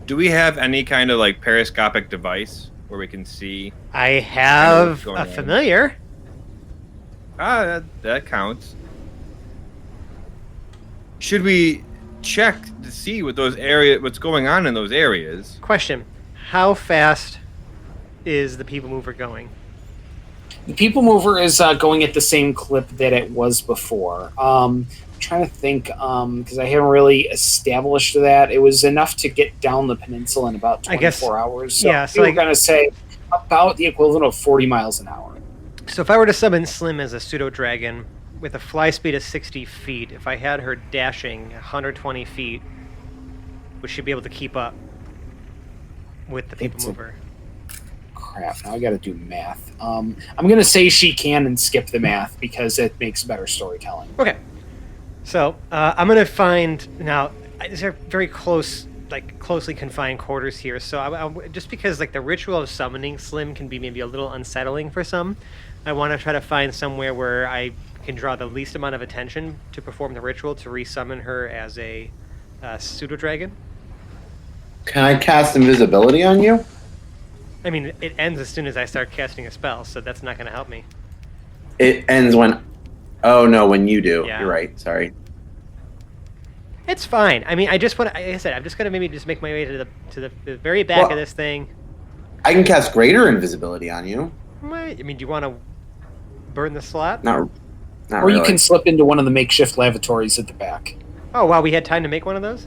Do we have any kind of periscopic device where we can see? I have going a on. familiar. That counts. Should we check to see what's going on in those areas? Question: how fast is the people mover going? The people mover is going at the same clip that it was before. Trying to think because I haven't really established that. It was enough to get down the peninsula in about 24 hours. So yeah, so we're going to say about the equivalent of 40 miles an hour. So if I were to summon Slim as a pseudo dragon with a fly speed of 60 feet, if I had her dashing 120 feet, would she be able to keep up with the people mover? Crap, now I got to do math. I'm going to say she can and skip the math because it makes better storytelling. Okay. So I'm gonna find now. These are very closely confined quarters here. So I just because the ritual of summoning Slim can be maybe a little unsettling for some, I want to try to find somewhere where I can draw the least amount of attention to perform the ritual to resummon her as a pseudo dragon. Can I cast invisibility on you? I mean, it ends as soon as I start casting a spell, so that's not going to help me. It ends when. Oh no, when you do. Yeah. You're right. Sorry. It's fine. I mean, I just want to. Like I said, I'm just gonna maybe just make my way to the very back of this thing. I can cast greater invisibility on you. I mean, do you want to burn the slot? Not Or really. you can slip into one of the makeshift lavatories at the back. Oh wow, we had time to make one of those.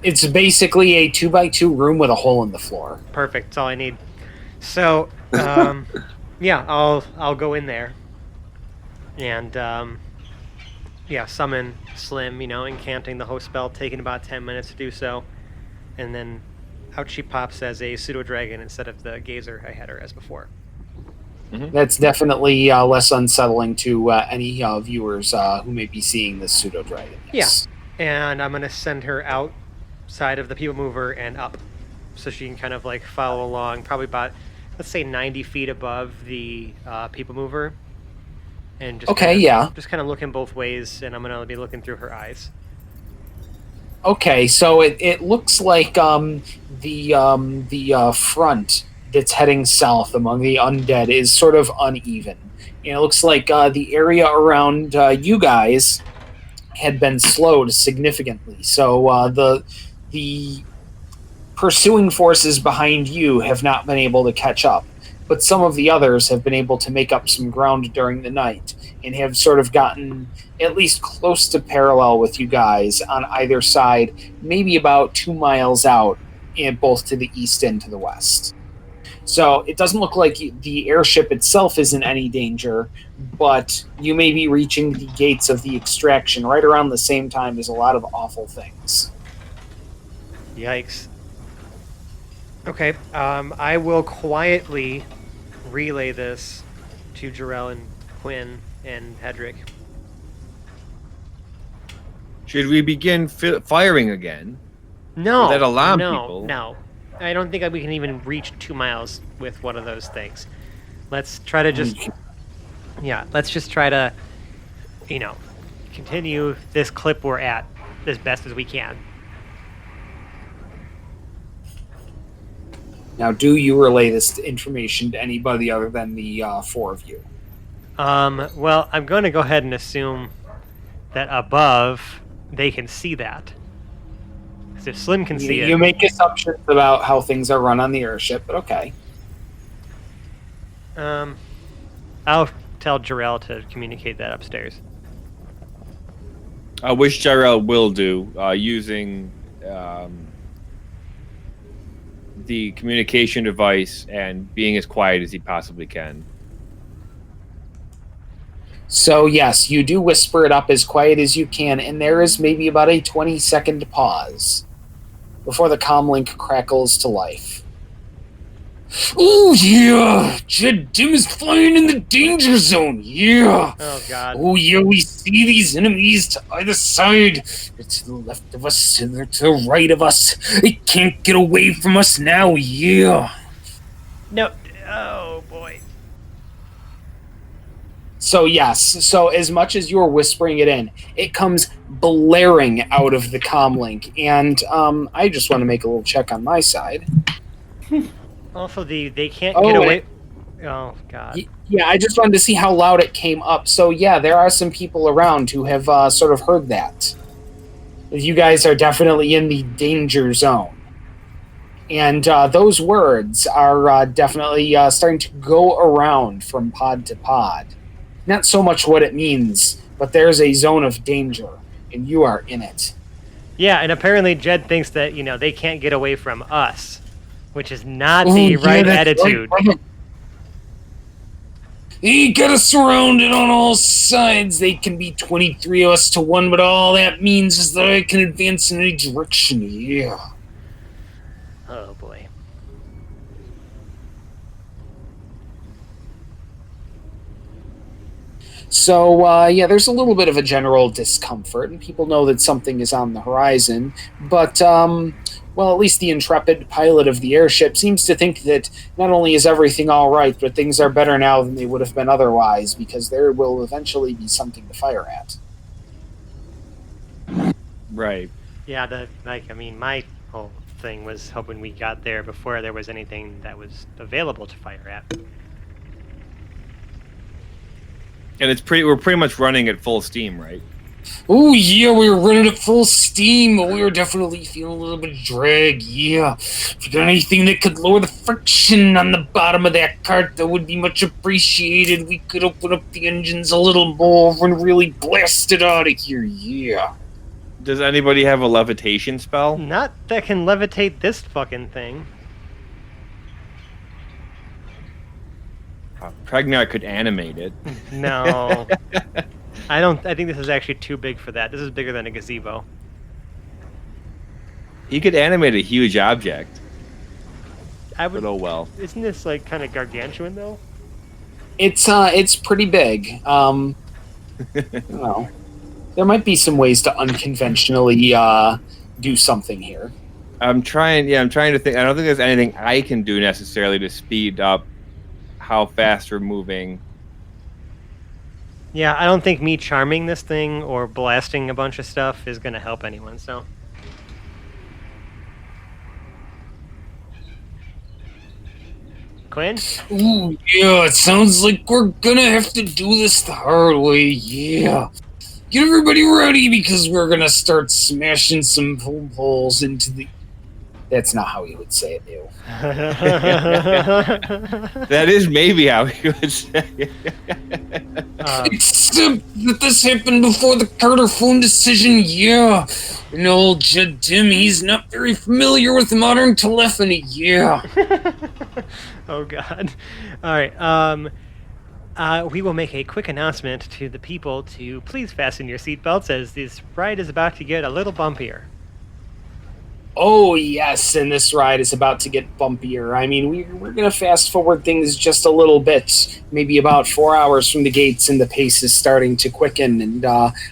It's basically a 2x2 room with a hole in the floor. Perfect. That's all I need. So, Yeah, I'll go in there and summon Slim. Incanting the host spell, taking about 10 minutes to do so, and then out she pops as a pseudo dragon instead of the gazer I had her as before. That's definitely less unsettling to any viewers who may be seeing this pseudo dragon. Yes. Yeah, and I'm gonna send her outside of the people mover and up, so she can kind of like follow along, probably about, let's say, 90 feet above the people mover, and just just kind of looking both ways, and I'm gonna be looking through her eyes. Okay, so it looks like the front that's heading south among the undead is sort of uneven. And it looks like the area around you guys had been slowed significantly. So the pursuing forces behind you have not been able to catch up. But some of the others have been able to make up some ground during the night and have sort of gotten at least close to parallel with you guys on either side, maybe about 2 miles out, and both to the east and to the west. So it doesn't look like the airship itself is in any danger, but you may be reaching the gates of the extraction right around the same time as a lot of awful things. Yikes. Okay, I will quietly relay this to Jarrell and Quinn and Hedrick. Should we begin firing again? No. Would that alarm people? No. I don't think we can even reach 2 miles with one of those things. Let's try to just... Yeah, let's just try to, continue this clip we're at as best as we can. Now, do you relay this information to anybody other than the 4 of you? Well, I'm going to go ahead and assume that above they can see that. Because if Slim can see it... You make assumptions about how things are run on the airship, but okay. I'll tell Jarrell to communicate that upstairs. Which Jarrell will do, using the communication device and being as quiet as he possibly can. So yes, you do whisper it up as quiet as you can, and there is maybe about a 20-second pause before the comlink crackles to life. Oh yeah! Jed Dim is flying in the danger zone, yeah! Oh god. Oh yeah, we see these enemies to either side. They're to the left of us and they're to the right of us. They can't get away from us now, yeah! No, oh boy. So yes, so as much as you're whispering it in, it comes blaring out of the comlink, and I just want to make a little check on my side. Also, they can't get away. Oh god. Yeah, I just wanted to see how loud it came up. So yeah, there are some people around who have sort of heard that. You guys are definitely in the danger zone. And those words are definitely starting to go around from pod to pod. Not so much what it means, but there's a zone of danger, and you are in it. Yeah, and apparently Jed thinks that, they can't get away from us, which is not the right attitude. Right. They got us surrounded on all sides. They can be 23 of us to 1, but all that means is that I can advance in any direction, yeah. Oh, boy. So, there's a little bit of a general discomfort, and people know that something is on the horizon, but, well, at least the intrepid pilot of the airship seems to think that not only is everything all right, but things are better now than they would have been otherwise, because there will eventually be something to fire at. Right. Yeah, my whole thing was hoping we got there before there was anything that was available to fire at. And we're pretty much running at full steam, right? Oh yeah, we were running at full steam, but we were definitely feeling a little bit of drag, yeah. If you got anything that could lower the friction on the bottom of that cart, that would be much appreciated. We could open up the engines a little more and really blast it out of here, yeah. Does anybody have a levitation spell? Not that can levitate this fucking thing. Pregnant could animate it. No. I think this is actually too big for that. This is bigger than a gazebo. He could animate a huge object. I would. But oh well. Isn't this like kind of gargantuan though? It's pretty big. I don't know. There might be some ways to unconventionally do something here. I'm trying to think. I don't think there's anything I can do necessarily to speed up how fast we're moving. Yeah, I don't think me charming this thing or blasting a bunch of stuff is going to help anyone, so. Quinn? Ooh, yeah, it sounds like we're gonna have to do this the hard way, yeah. Get everybody ready because we're gonna start smashing some holes into the... That's not how he would say it, ew. That is maybe how he would say it. Except that this happened before the Carter phone decision, yeah. And old Jed Tim, he's not very familiar with modern telephony, yeah. Oh, God. All right. We will make a quick announcement to the people to please fasten your seatbelts as this ride is about to get a little bumpier. Oh, yes, and this ride is about to get bumpier. I mean, we're going to fast forward things just a little bit, maybe about 4 hours from the gates, and the pace is starting to quicken, and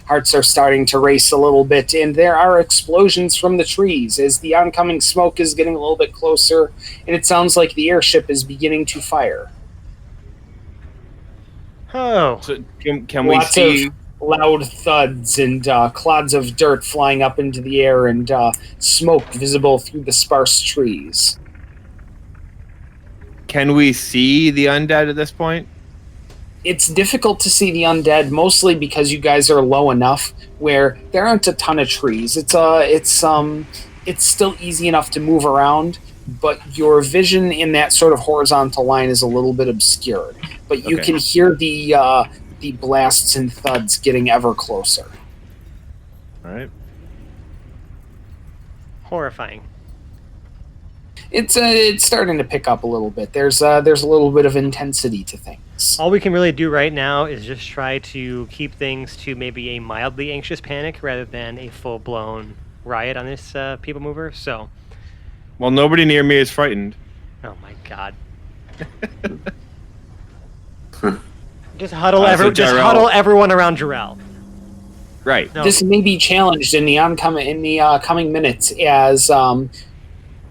hearts are starting to race a little bit, and there are explosions from the trees as the oncoming smoke is getting a little bit closer, and it sounds like the airship is beginning to fire. Oh. So can we Lots see... of loud thuds and clods of dirt flying up into the air and smoke visible through the sparse trees. Can we see the undead at this point? It's difficult to see the undead, mostly because you guys are low enough where there aren't a ton of trees. It's still easy enough to move around, but your vision in that sort of horizontal line is a little bit obscured. But you can hear the blasts and thuds getting ever closer. All right. Horrifying. It's starting to pick up a little bit. There's a little bit of intensity to things. All we can really do right now is just try to keep things to maybe a mildly anxious panic rather than a full-blown riot on this people mover. So. Well, nobody near me is frightened. Oh my God. Just huddle huddle everyone around Jarrell. Right. No. This may be challenged in the coming minutes as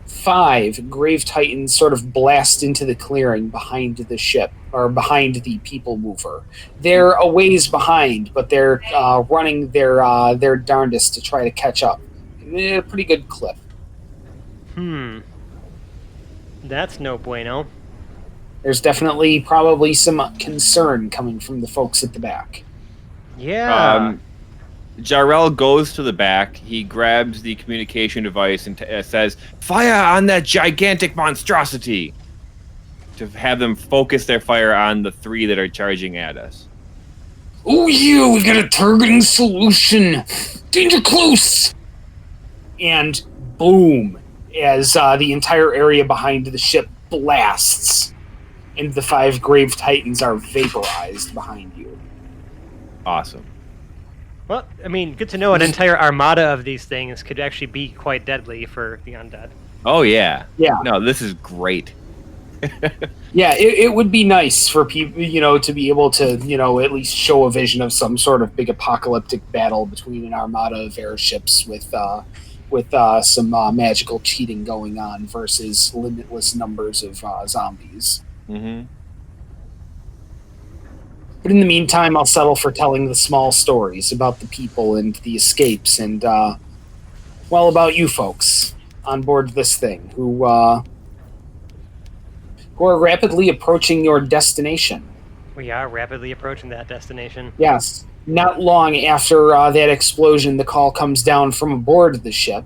5 grave titans sort of blast into the clearing behind the ship or behind the people mover. They're a ways behind, but they're running their darndest to try to catch up. A pretty good clip. That's no bueno. There's definitely probably some concern coming from the folks at the back. Yeah. Jarrell goes to the back. He grabs the communication device and says, "Fire on that gigantic monstrosity!" to have them focus their fire on the 3 that are charging at us. Oh yeah, we got a targeting solution. Danger close! And boom, as the entire area behind the ship blasts. And the 5 grave titans are vaporized behind you. Awesome. Well, I mean, good to know an entire armada of these things could actually be quite deadly for the undead. Oh, yeah. Yeah. No, this is great. Yeah, it would be nice for people, to be able to, at least show a vision of some sort of big apocalyptic battle between an armada of airships with some magical cheating going on versus limitless numbers of zombies. Mm-hmm. But in the meantime, I'll settle for telling the small stories about the people and the escapes and, about you folks on board this thing who are rapidly approaching your destination. We are rapidly approaching that destination. Yes. Not long after that explosion, the call comes down from aboard the ship.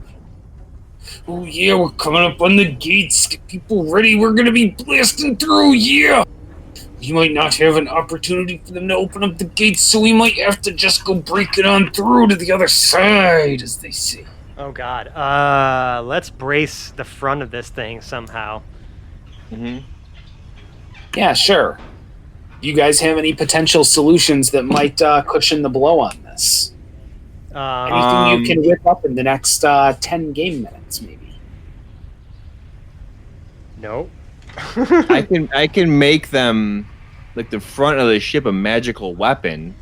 Oh, yeah, we're coming up on the gates. Get people ready. We're going to be blasting through, yeah. You might not have an opportunity for them to open up the gates, so we might have to just go break it on through to the other side, as they say. Oh, God. Let's brace the front of this thing somehow. Mm-hmm. Yeah, sure. Do you guys have any potential solutions that might cushion the blow on this? Anything you can whip up in the next 10 game minutes, maybe? No. I can make them, like, the front of the ship a magical weapon.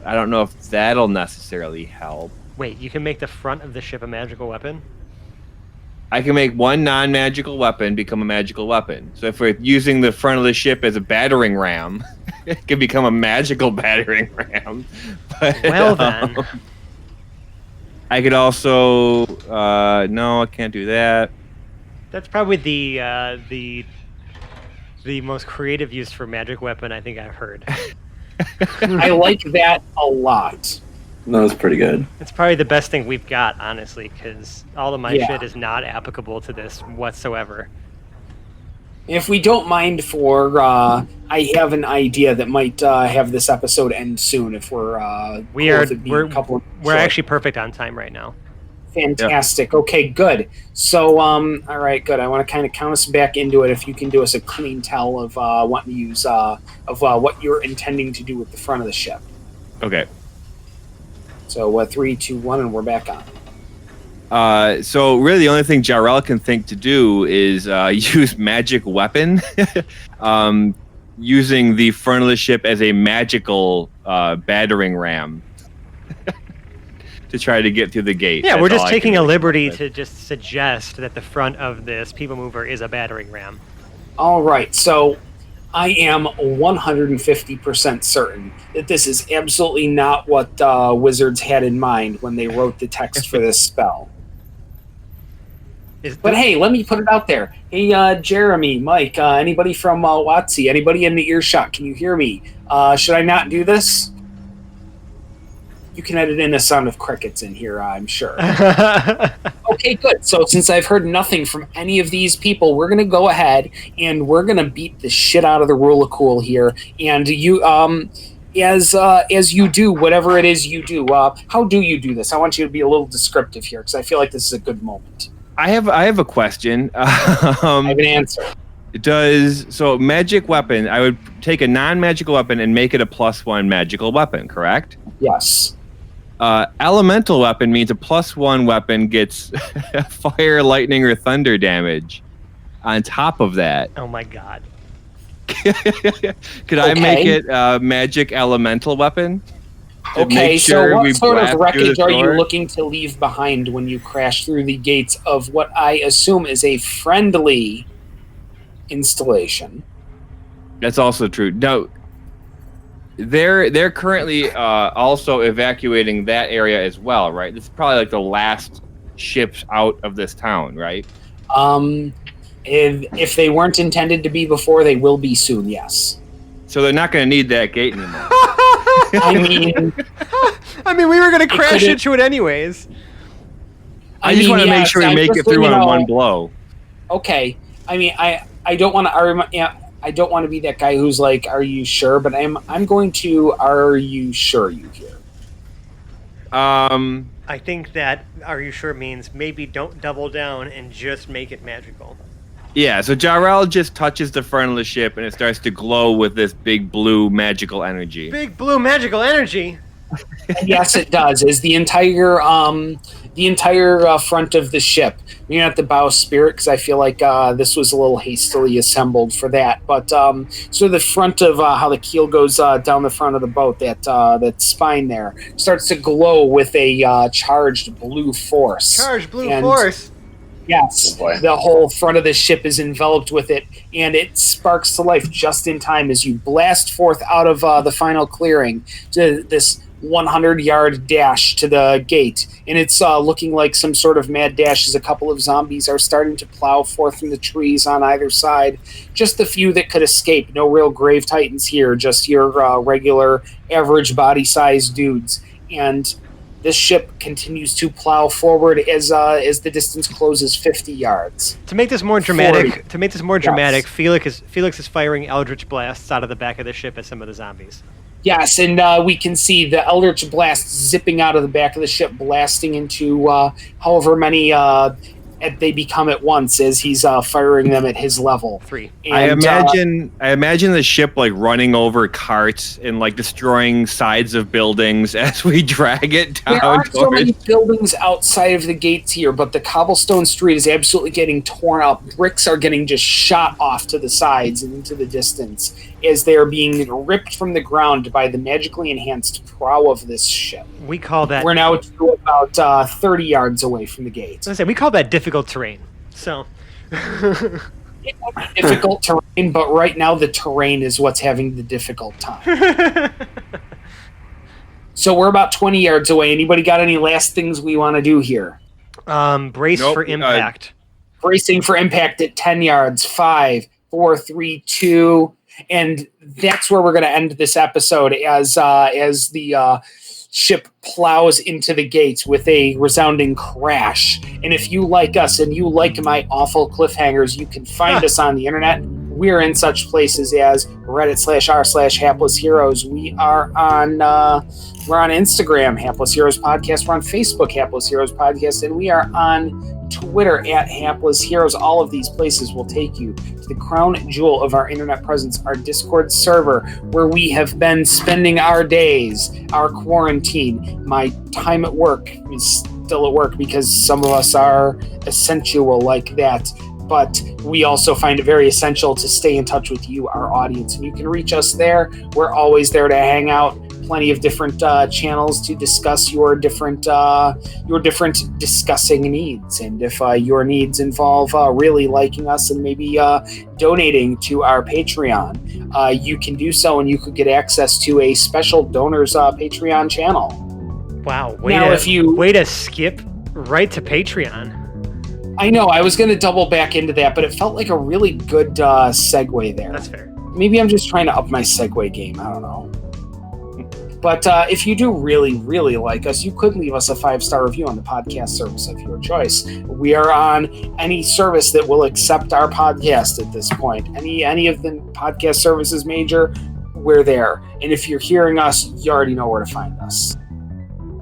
I don't know if that'll necessarily help. Wait, you can make the front of the ship a magical weapon? I can make one non-magical weapon become a magical weapon. So if we're using the front of the ship as a battering ram, it can become a magical battering ram. But, Well then. I could also no, I can't do that. That's probably the most creative use for magic weapon I think I've heard. I like that a lot. That was pretty good. It's probably the best thing we've got, honestly, because all of my Yeah. shit is not applicable to this whatsoever. If we don't mind for, I have an idea that might have this episode end soon if we're We cool are with it being a couple of we're short. actually perfect on time right now. Fantastic. Okay, good. So, all right, good. I want to kind of count us back into it. If you can do us a clean tell of wanting to use what you're intending to do with the front of the ship. Okay. So, 3, 2, 1, and we're back on. So really the only thing Jarrell can think to do is use magic weapon, using the front of the ship as a magical battering ram to try to get through the gate. Yeah, That's we're just all I taking can a really liberty come up to just suggest that the front of this people mover is a battering ram. All right, so I am 150% certain that this is absolutely not what Wizards had in mind when they wrote the text for this spell. But hey, let me put it out there. Hey, Jeremy, Mike, anybody from WotC, anybody in the earshot, can you hear me? Should I not do this? You can edit in a sound of crickets in here, I'm sure. Okay, good. So since I've heard nothing from any of these people, we're going to go ahead and we're going to beat the shit out of the rule of cool here. And you, as you do whatever it is you do, how do you do this? I want you to be a little descriptive here because I feel like this is a good moment. I have a question. I have an answer. So magic weapon, I would take a non-magical weapon and make it a +1 magical weapon, correct? Yes. Elemental weapon means a +1 weapon gets fire, lightning, or thunder damage on top of that. Oh my god. Could I make it a magic elemental weapon? Okay, sure so what we sort of blast through wreckage the are you door? looking to leave behind when you crash through the gates of what I assume is a friendly installation? That's also true. No, they're currently also evacuating that area as well, right? This is probably like the last ships out of this town, right? If they weren't intended to be before, they will be soon, yes. So they're not going to need that gate anymore. I mean, we were gonna crash couldn't- into it anyways. I just want to make sure we make it through on one blow. Okay. I mean, I don't want to. I don't want to be that guy who's like, "Are you sure?" But I'm going to. Are you sure you hear? I think that "are you sure" means maybe don't double down and just make it magical. Yeah, so Jarrell just touches the front of the ship and it starts to glow with this big blue magical energy. Big blue magical energy. Yes, it does. Is the entire front of the ship. You're not the bowsprit because I feel like this was a little hastily assembled for that. But so the front of how the keel goes down the front of the boat, that spine there starts to glow with a charged blue force. Charged blue And- force. Yes, Oh boy. the whole front of the ship is enveloped with it, and it sparks to life just in time as you blast forth out of the final clearing to this 100-yard dash to the gate. And it's looking like some sort of mad dash as a couple of zombies are starting to plow forth from the trees on either side. Just the few that could escape. No real grave titans here, just your regular average body-sized dudes. And this ship continues to plow forward as the distance closes 50 yards. To make this more dramatic, 40. Felix is firing eldritch blasts out of the back of the ship at some of the zombies. Yes, and we can see the Eldritch Blast zipping out of the back of the ship, blasting into however many they become at once as he's firing them at his level. 3. And, I imagine the ship like running over carts and like destroying sides of buildings as we drag it down. there aren't so many towards- buildings outside of the gates here, but the cobblestone street is absolutely getting torn up. Bricks are getting just shot off to the sides and into the distance as they are being ripped from the ground by the magically enhanced prow of this ship. We call that. We're now to about 30 yards away from the gate. I was gonna say, we call that difficult terrain. So. Difficult terrain, but right now the terrain is what's having the difficult time. So we're about 20 yards away. Anybody got any last things we want to do here? Brace Nope, for impact. Bracing for impact at 10 yards. 5, 4, 3, 2. And that's where we're going to end this episode as the ship plows into the gates with a resounding crash. And if you like us and you like my awful cliffhangers, you can find us on the internet. We're in such places as Reddit/r/Hapless Heroes. We are on we're on Instagram, Hapless Heroes Podcast. We're on Facebook, Hapless Heroes Podcast, and we are on Twitter at Hapless Heroes. All of these places will take you to the crown jewel of our internet presence, our Discord server, where we have been spending our days, our quarantine. My time at work is still at work because some of us are essential like that. But we also find it very essential to stay in touch with you, our audience. And you can reach us there. We're always there to hang out. Plenty of different channels to discuss your different discussing needs. And if your needs involve really liking us and maybe donating to our Patreon, you can do so, and you could get access to a special donors Patreon channel. Wow. Now, way to skip right to Patreon. I know, I was going to double back into that, but it felt like a really good segue there. That's fair. Maybe I'm just trying to up my segue game. I don't know. But if you do really, really like us, you could leave us a 5-star review on the podcast service of your choice. We are on any service that will accept our podcast at this point. Any of the podcast services major, we're there. And if you're hearing us, you already know where to find us.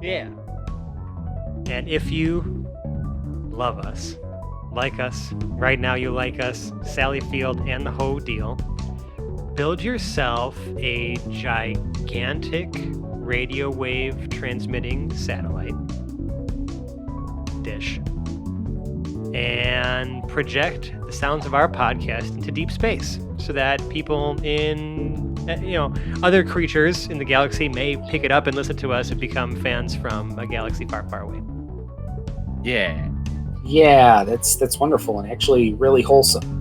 Yeah. And if you love us, like us, right now you like us, Sally Field and the whole deal, build yourself a gigantic radio wave transmitting satellite dish and project the sounds of our podcast into deep space so that people in other creatures in the galaxy may pick it up and listen to us and become fans from a galaxy far, far away. Yeah, that's wonderful and actually really wholesome.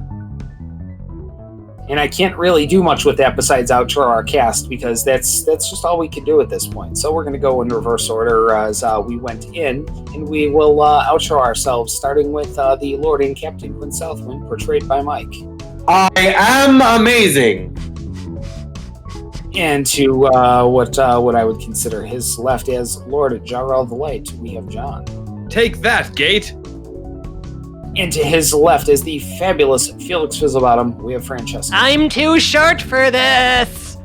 And I can't really do much with that besides outro our cast because that's just all we can do at this point. So we're going to go in reverse order as we went in, and we will outro ourselves, starting with the Lord and Captain Quinn Southwind, portrayed by Mike. I am amazing. And to what I would consider his left as Lord Jarrell the Light, we have John. Take that, Gate! And to his left is the fabulous Felix Fizzlebottom. We have Francesca. I'm too short for this!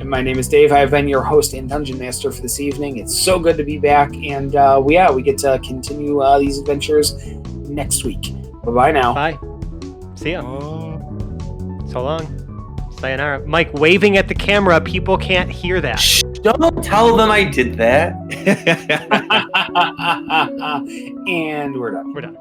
And my name is Dave. I have been your host and Dungeon Master for this evening. It's so good to be back. And we get to continue these adventures next week. Bye-bye now. Bye. See ya. So long. Sayonara. Mike waving at the camera. People can't hear that. Shh, don't tell them I did that. And we're done. We're done.